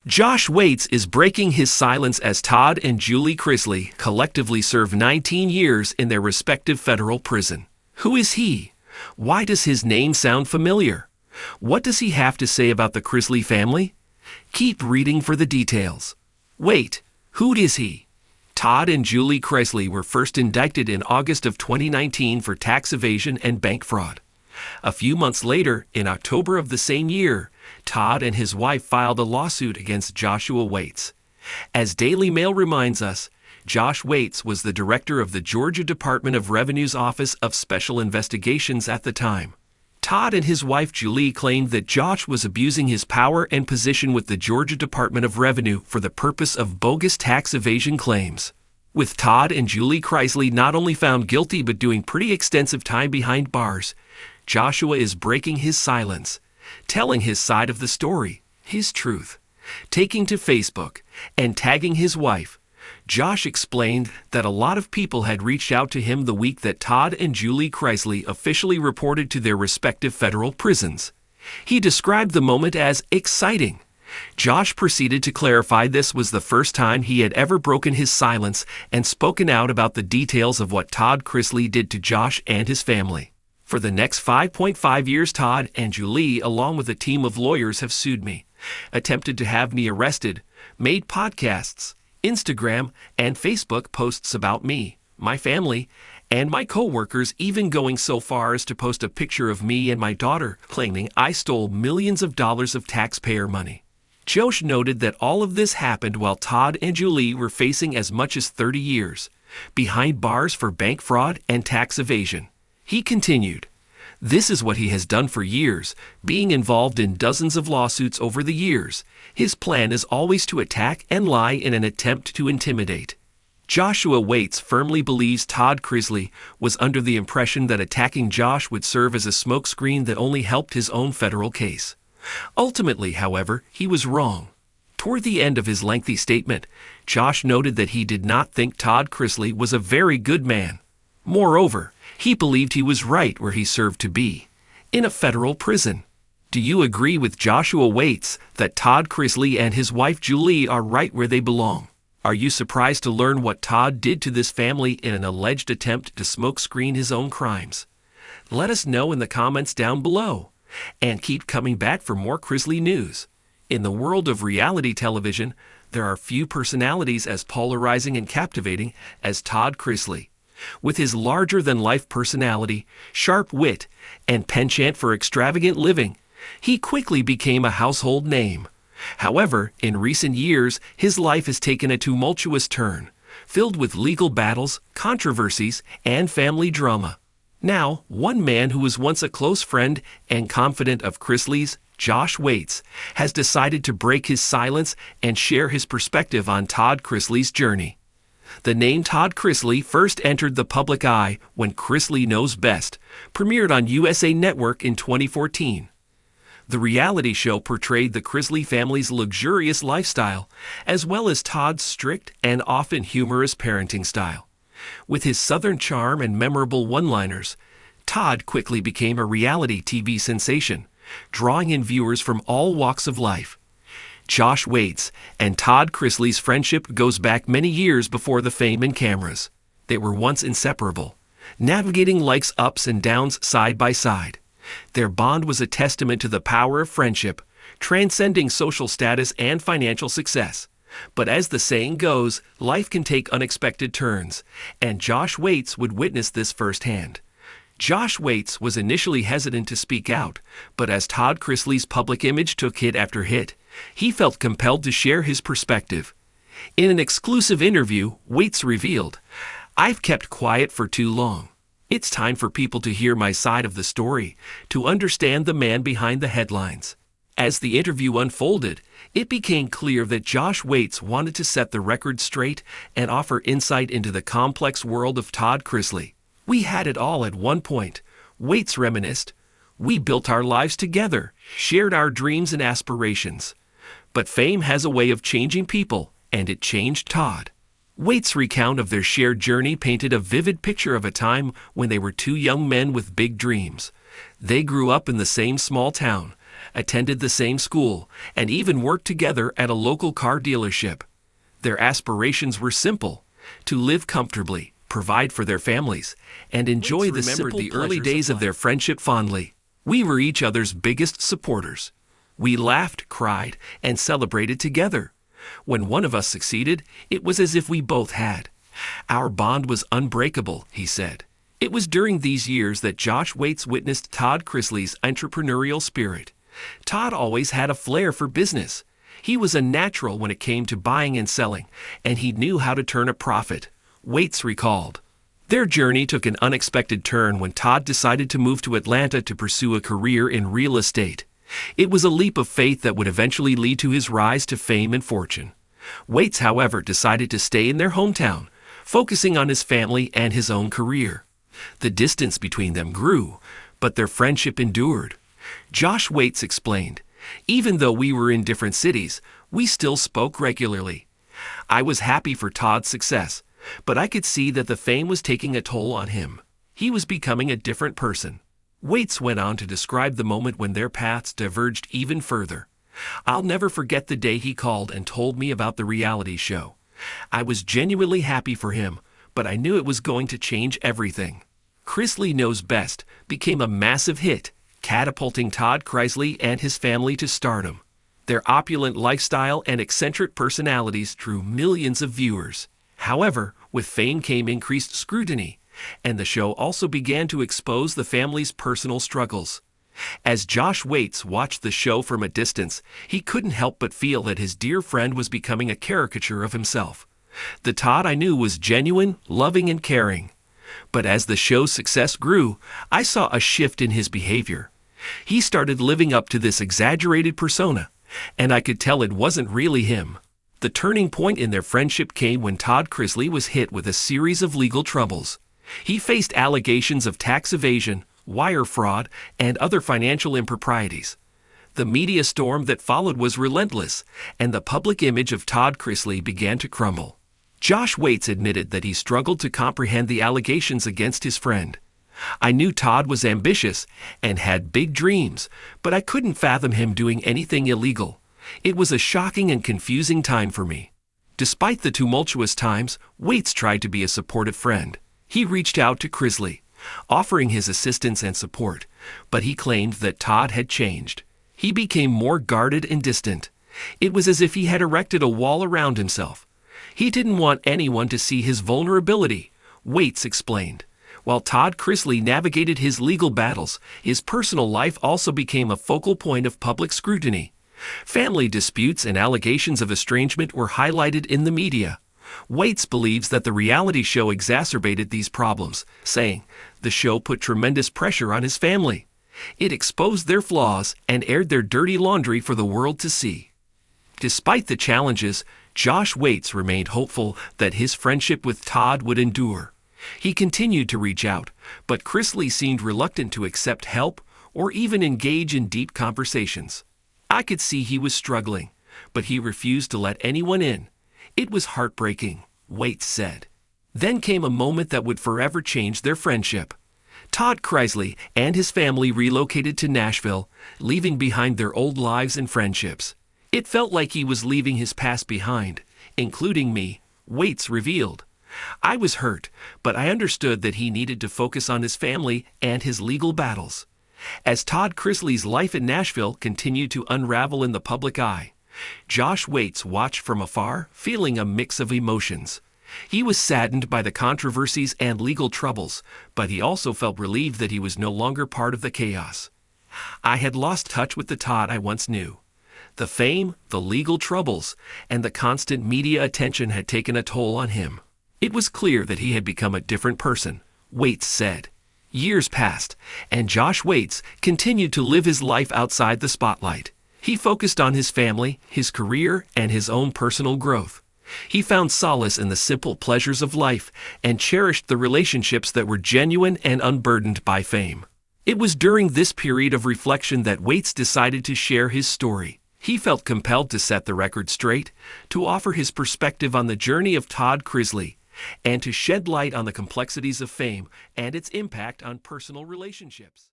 Josh Waits is breaking his silence as Todd and Julie Chrisley collectively serve 19 years in their respective federal prison. Who is he? Why does his name sound familiar? What does he have to say about the Chrisley family? Keep reading for the details. Wait, who is he? Todd and Julie Chrisley were first indicted in August of 2019 for tax evasion and bank fraud. A few months later, in October of the same year, Todd and his wife filed a lawsuit against Joshua Waits. As Daily Mail reminds us, Josh Waits was the director of the Georgia Department of Revenue's Office of Special Investigations at the time. Todd and his wife Julie claimed that Josh was abusing his power and position with the Georgia Department of Revenue for the purpose of bogus tax evasion claims. With Todd and Julie Chrisley not only found guilty but doing pretty extensive time behind bars, Joshua is breaking his silence, telling his side of the story, his truth. Taking to Facebook and tagging his wife, Josh explained that a lot of people had reached out to him the week that Todd and Julie Chrisley officially reported to their respective federal prisons. He described the moment as exciting. Josh proceeded to clarify this was the first time he had ever broken his silence and spoken out about the details of what Todd Chrisley did to Josh and his family. For the next 5.5 years, Todd and Julie, along with a team of lawyers, have sued me, attempted to have me arrested, made podcasts, Instagram, and Facebook posts about me, my family, and my co-workers, even going so far as to post a picture of me and my daughter, claiming I stole millions of dollars of taxpayer money. Josh noted that all of this happened while Todd and Julie were facing as much as 30 years behind bars for bank fraud and tax evasion. He continued, "This is what he has done for years, being involved in dozens of lawsuits over the years. His plan is always to attack and lie in an attempt to intimidate." Joshua Waits firmly believes Todd Chrisley was under the impression that attacking Josh would serve as a smokescreen that only helped his own federal case. Ultimately, however, he was wrong. Toward the end of his lengthy statement, Josh noted that he did not think Todd Chrisley was a very good man. Moreover, he believed he was right where he served to be, in a federal prison. Do you agree with Joshua Waits that Todd Chrisley and his wife Julie are right where they belong? Are you surprised to learn what Todd did to this family in an alleged attempt to smokescreen his own crimes? Let us know in the comments down below, and keep coming back for more Chrisley news. In the world of reality television, there are few personalities as polarizing and captivating as Todd Chrisley. With his larger-than-life personality, sharp wit, and penchant for extravagant living, he quickly became a household name. However, in recent years, his life has taken a tumultuous turn, filled with legal battles, controversies, and family drama. Now, one man who was once a close friend and confidant of Chrisley's, Josh Waits, has decided to break his silence and share his perspective on Todd Chrisley's journey. The name Todd Chrisley first entered the public eye when Chrisley Knows Best premiered on USA Network in 2014. The reality show portrayed the Chrisley family's luxurious lifestyle, as well as Todd's strict and often humorous parenting style. With his southern charm and memorable one-liners, Todd quickly became a reality TV sensation, drawing in viewers from all walks of life. Josh Waits and Todd Chrisley's friendship goes back many years before the fame and cameras. They were once inseparable, navigating life's ups and downs side by side. Their bond was a testament to the power of friendship, transcending social status and financial success. But as the saying goes, life can take unexpected turns, and Josh Waits would witness this firsthand. Josh Waits was initially hesitant to speak out, but as Todd Chrisley's public image took hit after hit, he felt compelled to share his perspective. In an exclusive interview, Waits revealed, "I've kept quiet for too long. It's time for people to hear my side of the story, to understand the man behind the headlines." As the interview unfolded, it became clear that Josh Waits wanted to set the record straight and offer insight into the complex world of Todd Chrisley. "We had it all at one point," Waits reminisced. "We built our lives together, shared our dreams and aspirations. But fame has a way of changing people, and it changed Todd." Waits' recount of their shared journey painted a vivid picture of a time when they were two young men with big dreams. They grew up in the same small town, attended the same school, and even worked together at a local car dealership. Their aspirations were simple: to live comfortably, provide for their families, and enjoy the simple early days of their friendship fondly. We were each other's biggest supporters. We laughed, cried, and celebrated together. When one of us succeeded, it was as if we both had. Our bond was unbreakable, he said. It was during these years that Josh Waits witnessed Todd Chrisley's entrepreneurial spirit. Todd always had a flair for business. He was a natural when it came to buying and selling, and he knew how to turn a profit, Waits recalled. Their journey took an unexpected turn when Todd decided to move to Atlanta to pursue a career in real estate. It was a leap of faith that would eventually lead to his rise to fame and fortune. Waits, however, decided to stay in their hometown, focusing on his family and his own career. The distance between them grew, but their friendship endured. Josh Waits explained, "Even though we were in different cities, we still spoke regularly. I was happy for Todd's success, but I could see that the fame was taking a toll on him. He was becoming a different person." Waits went on to describe the moment when their paths diverged even further. "I'll never forget the day he called and told me about the reality show. I was genuinely happy for him, but I knew it was going to change everything." Chrisley Knows Best became a massive hit, catapulting Todd Chrisley and his family to stardom. Their opulent lifestyle and eccentric personalities drew millions of viewers. However, with fame came increased scrutiny, and the show also began to expose the family's personal struggles. As Josh Waits watched the show from a distance, he couldn't help but feel that his dear friend was becoming a caricature of himself. "The Todd I knew was genuine, loving, and caring. But as the show's success grew, I saw a shift in his behavior. He started living up to this exaggerated persona, and I could tell it wasn't really him." The turning point in their friendship came when Todd Chrisley was hit with a series of legal troubles. He faced allegations of tax evasion, wire fraud, and other financial improprieties. The media storm that followed was relentless, and the public image of Todd Chrisley began to crumble. Josh Waits admitted that he struggled to comprehend the allegations against his friend. "I knew Todd was ambitious and had big dreams, but I couldn't fathom him doing anything illegal. It was a shocking and confusing time for me." Despite the tumultuous times, Waits tried to be a supportive friend. He reached out to Chrisley, offering his assistance and support, but he claimed that Todd had changed. He became more guarded and distant. It was as if he had erected a wall around himself. He didn't want anyone to see his vulnerability, Waits explained. While Todd Chrisley navigated his legal battles, his personal life also became a focal point of public scrutiny. Family disputes and allegations of estrangement were highlighted in the media. Waits believes that the reality show exacerbated these problems, saying, "The show put tremendous pressure on his family. It exposed their flaws and aired their dirty laundry for the world to see." Despite the challenges, Josh Waits remained hopeful that his friendship with Todd would endure. He continued to reach out, but Chrisley seemed reluctant to accept help or even engage in deep conversations. "I could see he was struggling, but he refused to let anyone in. It was heartbreaking," Waits said. Then came a moment that would forever change their friendship. Todd Chrisley and his family relocated to Nashville, leaving behind their old lives and friendships. "It felt like he was leaving his past behind, including me," Waits revealed. "I was hurt, but I understood that he needed to focus on his family and his legal battles." As Todd Chrisley's life in Nashville continued to unravel in the public eye, Josh Waits watched from afar, feeling a mix of emotions. He was saddened by the controversies and legal troubles, but he also felt relieved that he was no longer part of the chaos. "I had lost touch with the Todd I once knew. The fame, the legal troubles, and the constant media attention had taken a toll on him. It was clear that he had become a different person," Waits said. Years passed, and Josh Waits continued to live his life outside the spotlight. He focused on his family, his career, and his own personal growth. He found solace in the simple pleasures of life and cherished the relationships that were genuine and unburdened by fame. It was during this period of reflection that Waits decided to share his story. He felt compelled to set the record straight, to offer his perspective on the journey of Todd Chrisley, and to shed light on the complexities of fame and its impact on personal relationships.